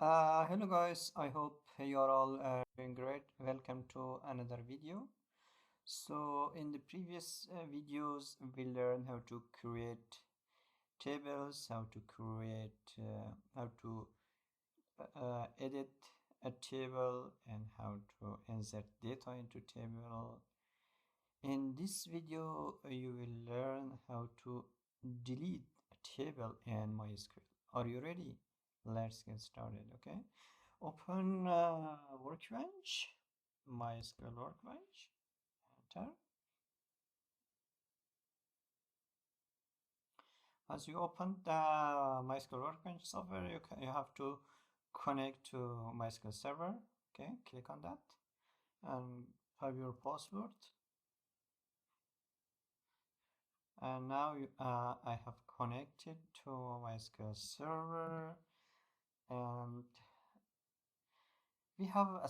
Hello guys, I hope you are all doing great. Welcome to another video. So in the previous videos, we learned how to create tables, how to edit a table, and how to insert data into table. In this video, you will learn how to delete a table in MySQL. Are you ready? Let's get started, okay? Open Workbench, MySQL Workbench, enter. As you open the MySQL Workbench software, you have to connect to MySQL server, okay? Click on that and type your password. And now I have connected to MySQL server, and we have a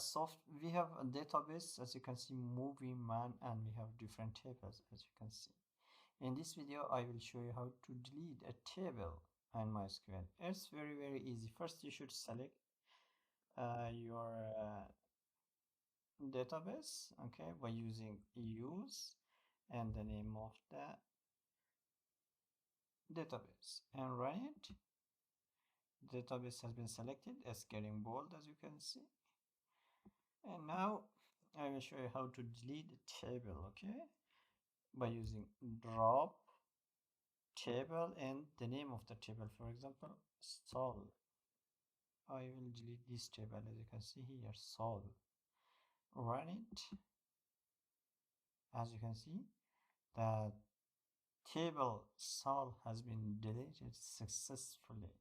database, as you can see, movie man, and we have different tables, as you can see. In this video, I will show you how to delete a table in MySQL. It's very easy. First, you should select your database, okay, by using use and the name of the database and run it. Database has been selected. It's getting bold, as you can see. And now I will show you how to delete a table, okay, by using drop table and the name of the table. For example, Sol. I will delete this table, as you can see here, Sol. Run it. As you can see, the table Sol has been deleted successfully.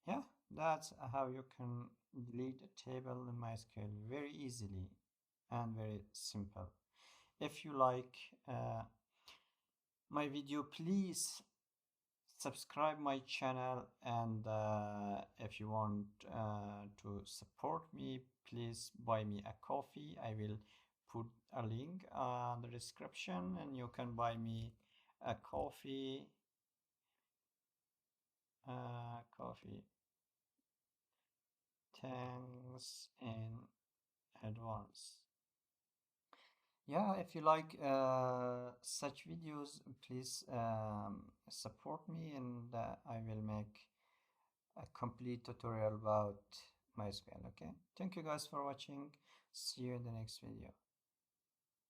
Yeah, that's how you can delete a table in MySQL very easily and very simple. If you like my video, please subscribe my channel, and if you want to support me, please buy me a coffee. I will put a link on the description, and you can buy me a coffee. Coffee. Thanks in advance. Yeah, if you like such videos, please support me, and I will make a complete tutorial about MySQL. Okay, thank you guys for watching. See you in the next video.